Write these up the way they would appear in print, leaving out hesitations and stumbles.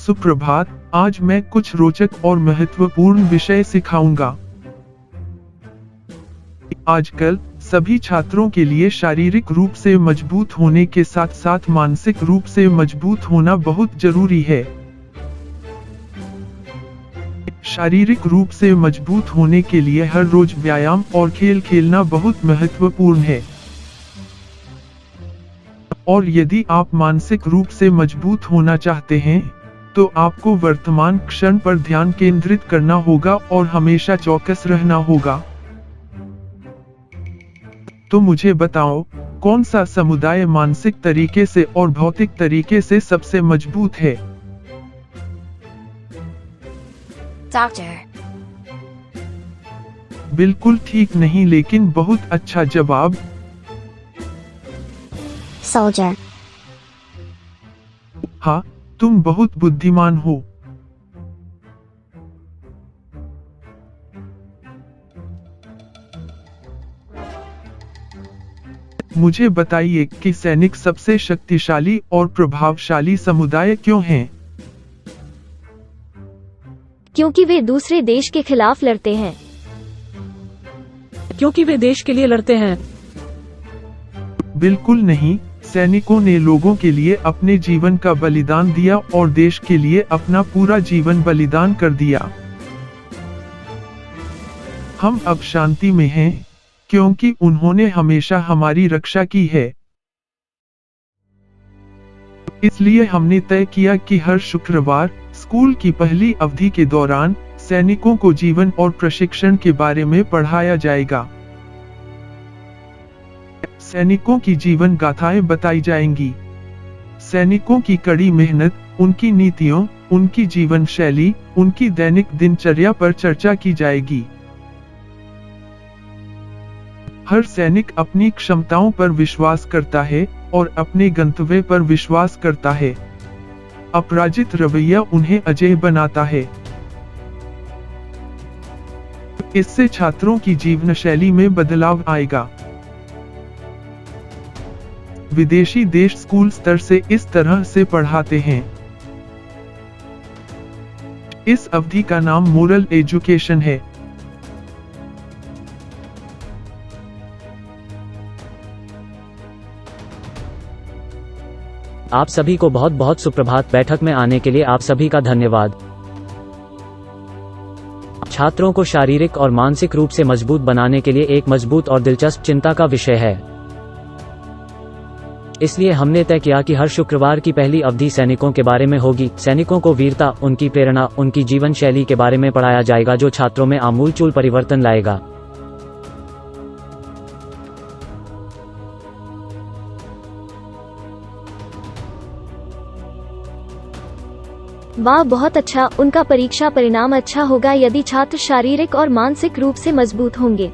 सुप्रभात। आज मैं कुछ रोचक और महत्वपूर्ण विषय सिखाऊंगा। आजकल सभी छात्रों के लिए शारीरिक रूप से मजबूत होने के साथ साथ मानसिक रूप से मजबूत होना बहुत जरूरी है। शारीरिक रूप से मजबूत होने के लिए हर रोज व्यायाम और खेल खेलना बहुत महत्वपूर्ण है। और यदि आप मानसिक रूप से मजबूत होना चाहते हैं, तो आपको वर्तमान क्षण पर ध्यान केंद्रित करना होगा और हमेशा चौकस रहना होगा। तो मुझे बताओ, कौन सा समुदाय मानसिक तरीके से और भौतिक तरीके से सबसे मजबूत है? डॉक्टर। बिल्कुल ठीक नहीं, लेकिन बहुत अच्छा जवाब। सोल्जर। हाँ, तुम बहुत बुद्धिमान हो। मुझे बताइए कि सैनिक सबसे शक्तिशाली और प्रभावशाली समुदाय क्यों हैं? क्योंकि वे दूसरे देश के खिलाफ लड़ते हैं। क्योंकि वे देश के लिए लड़ते हैं। बिल्कुल नहीं, सैनिकों ने लोगों के लिए अपने जीवन का बलिदान दिया और देश के लिए अपना पूरा जीवन बलिदान कर दिया। हम अब शांति में हैं, क्योंकि उन्होंने हमेशा हमारी रक्षा की है। इसलिए हमने तय किया कि हर शुक्रवार स्कूल की पहली अवधि के दौरान सैनिकों को जीवन और प्रशिक्षण के बारे में पढ़ाया जाएगा। सैनिकों की जीवन गाथाएं बताई जाएंगी। सैनिकों की कड़ी मेहनत, उनकी नीतियों, उनकी जीवन शैली, उनकी दैनिक दिनचर्या पर चर्चा की जाएगी। हर सैनिक अपनी क्षमताओं पर विश्वास करता है और अपने गंतव्य पर विश्वास करता है। अपराजित रवैया उन्हें अजेय बनाता है। इससे छात्रों की जीवन शैली में बदलाव आएगा। विदेशी देश स्कूल स्तर से इस तरह से पढ़ाते हैं। इस अवधि का नाम मोरल एजुकेशन है। आप सभी को बहुत बहुत सुप्रभात। बैठक में आने के लिए आप सभी का धन्यवाद। छात्रों को शारीरिक और मानसिक रूप से मजबूत बनाने के लिए एक मजबूत और दिलचस्प चिंता का विषय है। इसलिए हमने तय किया कि हर शुक्रवार की पहली अवधि सैनिकों के बारे में होगी। सैनिकों को वीरता, उनकी प्रेरणा, उनकी जीवन शैली के बारे में पढ़ाया जाएगा, जो छात्रों में आमूलचूल परिवर्तन लाएगा। वाह, बहुत अच्छा। उनका परीक्षा परिणाम अच्छा होगा यदि छात्र शारीरिक और मानसिक रूप से मजबूत होंगे।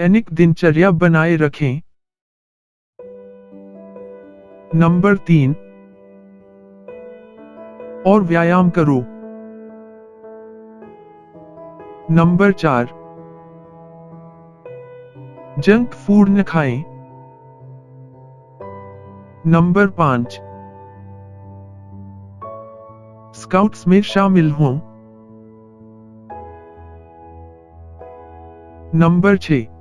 दैनिक दिनचर्या बनाए रखें। नंबर 3, और व्यायाम करो। नंबर 4, जंक फूड न खाएं। नंबर 5, स्काउट्स में शामिल हों। नंबर 6,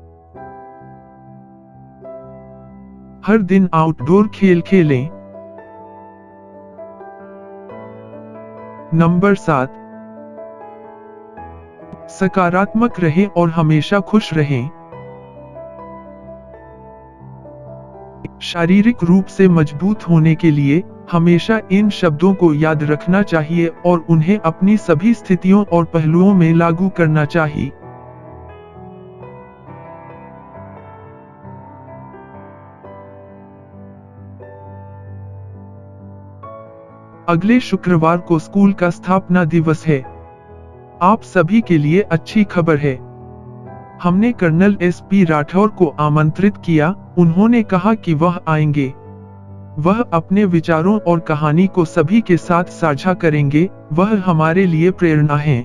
हर दिन आउटडोर खेल खेलें। नंबर 7, सकारात्मक रहें और हमेशा खुश रहें। शारीरिक रूप से मजबूत होने के लिए हमेशा इन शब्दों को याद रखना चाहिए और उन्हें अपनी सभी स्थितियों और पहलुओं में लागू करना चाहिए। अगले शुक्रवार को स्कूल का स्थापना दिवस है। आप सभी के लिए अच्छी खबर है। हमने कर्नल एस.पी. राठौर को आमंत्रित किया। उन्होंने कहा कि वह आएंगे। वह अपने विचारों और कहानी को सभी के साथ साझा करेंगे। वह हमारे लिए प्रेरणा हैं।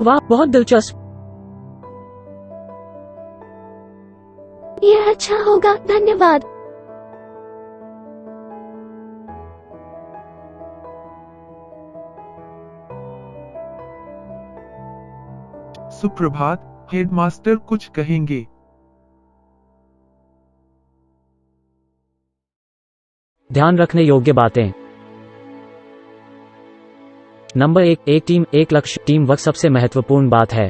वाह, बहुत दिलचस्प। यह अच्छा होगा, धन्यवाद। सुप्रभात, हेडमास्टर कुछ कहेंगे। ध्यान रखने योग्य बातें। नंबर 1, एक टीम एक लक्ष्य। टीम वर्क सबसे महत्वपूर्ण बात है।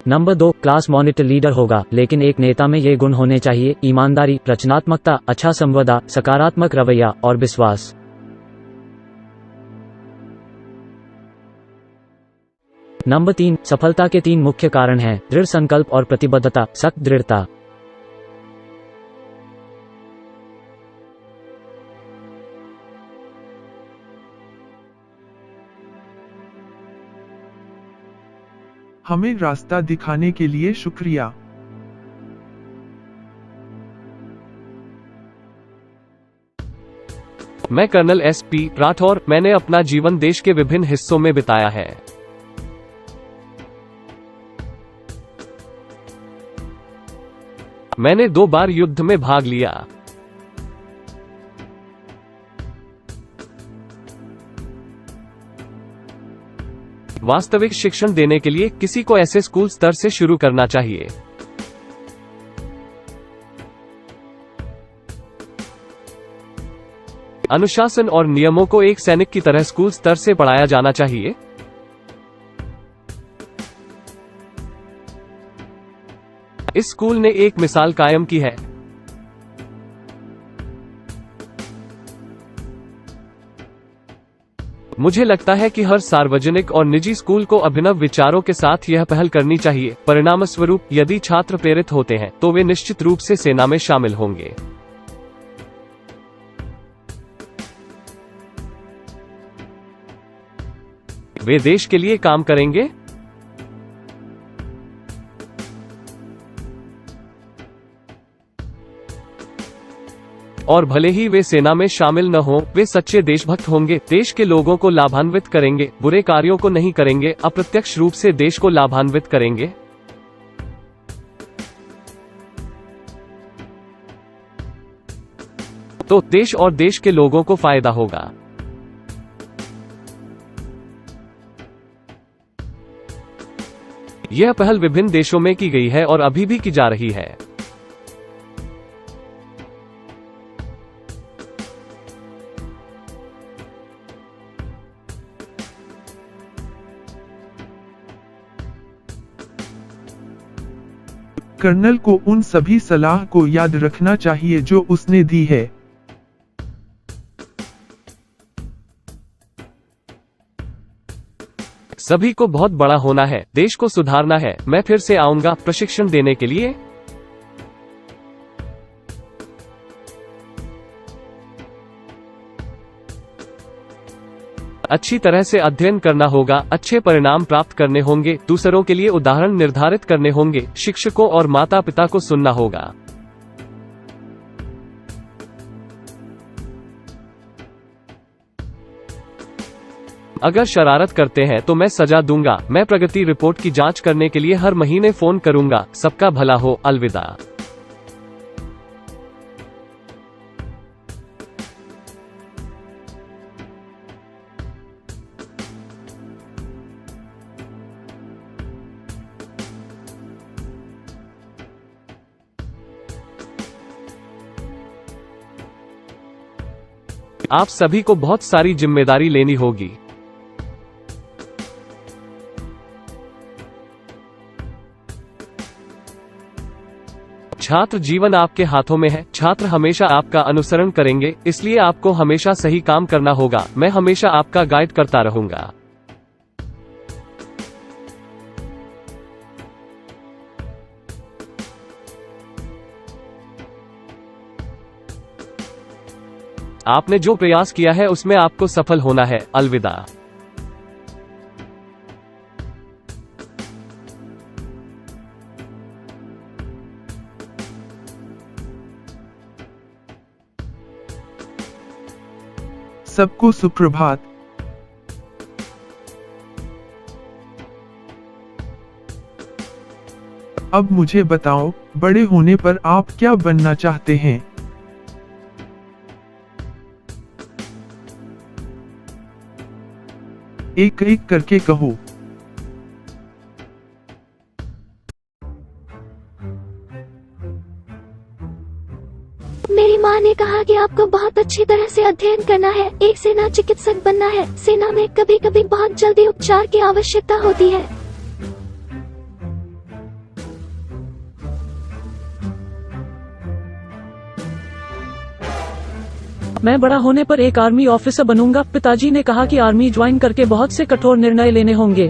नंबर 2, क्लास मॉनिटर लीडर होगा, लेकिन एक नेता में ये गुण होने चाहिए: ईमानदारी, रचनात्मकता, अच्छा संवाद, सकारात्मक रवैया और विश्वास। नंबर 3, सफलता के 3 मुख्य कारण हैं: दृढ़ संकल्प और प्रतिबद्धता, सख्त दृढ़ता। हमें रास्ता दिखाने के लिए शुक्रिया। मैं कर्नल एस.पी. राठौर। मैंने अपना जीवन देश के विभिन्न हिस्सों में बिताया है। मैंने 2 बार युद्ध में भाग लिया। वास्तविक शिक्षण देने के लिए किसी को ऐसे स्कूल स्तर से शुरू करना चाहिए। अनुशासन और नियमों को एक सैनिक की तरह स्कूल स्तर से पढ़ाया जाना चाहिए। इस स्कूल ने एक मिसाल कायम की है। मुझे लगता है कि हर सार्वजनिक और निजी स्कूल को अभिनव विचारों के साथ यह पहल करनी चाहिए। परिणामस्वरूप, यदि छात्र प्रेरित होते हैं, तो वे निश्चित रूप से सेना में शामिल होंगे। वे देश के लिए काम करेंगे। और भले ही वे सेना में शामिल न हों, वे सच्चे देशभक्त होंगे, देश के लोगों को लाभान्वित करेंगे, बुरे कार्यों को नहीं करेंगे, अप्रत्यक्ष रूप से देश को लाभान्वित करेंगे। तो देश और देश के लोगों को फायदा होगा। यह पहल विभिन्न देशों में की गई है और अभी भी की जा रही है। कर्नल को उन सभी सलाह को याद रखना चाहिए जो उसने दी है। सभी को बहुत बड़ा होना है, देश को सुधारना है। मैं फिर से आऊंगा प्रशिक्षण देने के लिए। अच्छी तरह से अध्ययन करना होगा, अच्छे परिणाम प्राप्त करने होंगे, दूसरों के लिए उदाहरण निर्धारित करने होंगे, शिक्षकों और माता पिता को सुनना होगा। अगर शरारत करते हैं तो मैं सजा दूंगा। मैं प्रगति रिपोर्ट की जांच करने के लिए हर महीने फोन करूंगा। सबका भला हो। अलविदा। आप सभी को बहुत सारी जिम्मेदारी लेनी होगी। छात्र जीवन आपके हाथों में है। छात्र हमेशा आपका अनुसरण करेंगे, इसलिए आपको हमेशा सही काम करना होगा। मैं हमेशा आपका गाइड करता रहूंगा। आपने जो प्रयास किया है उसमें आपको सफल होना है। अलविदा। सबको सुप्रभात। अब मुझे बताओ, बड़े होने पर आप क्या बनना चाहते हैं? एक एक करके कहो। मेरी माँ ने कहा कि आपको बहुत अच्छी तरह से अध्ययन करना है, एक सेना चिकित्सक बनना है। सेना में कभी कभी बहुत जल्दी उपचार की आवश्यकता होती है। मैं बड़ा होने पर एक आर्मी ऑफिसर बनूंगा। पिताजी ने कहा कि आर्मी ज्वाइन करके बहुत से कठोर निर्णय लेने होंगे।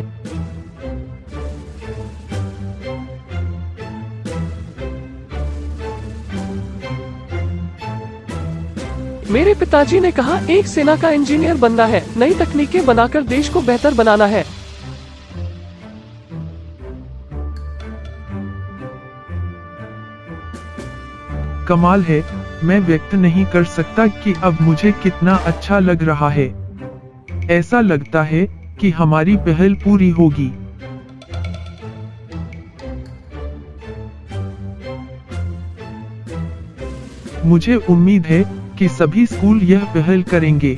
मेरे पिताजी ने कहा एक सेना का इंजीनियर बनना है, नई तकनीकें बनाकर देश को बेहतर बनाना है। कमाल है, मैं व्यक्त नहीं कर सकता कि अब मुझे कितना अच्छा लग रहा है। ऐसा लगता है कि हमारी पहल पूरी होगी। मुझे उम्मीद है कि सभी स्कूल यह पहल करेंगे।